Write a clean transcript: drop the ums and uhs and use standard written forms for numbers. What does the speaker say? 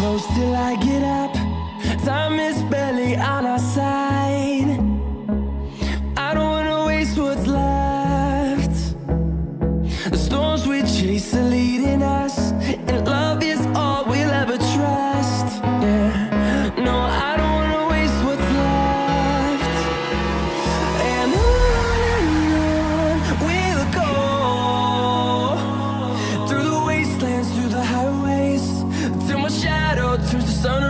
close till I get up. Time is barely on our side. I don't wanna waste what's left. The storms we chase are leading us, and love is all we'll ever trust. Yeah, no, I don't wanna waste what's left. And on we'll go, through the wastelands, through the highways, till my shadow turns to sun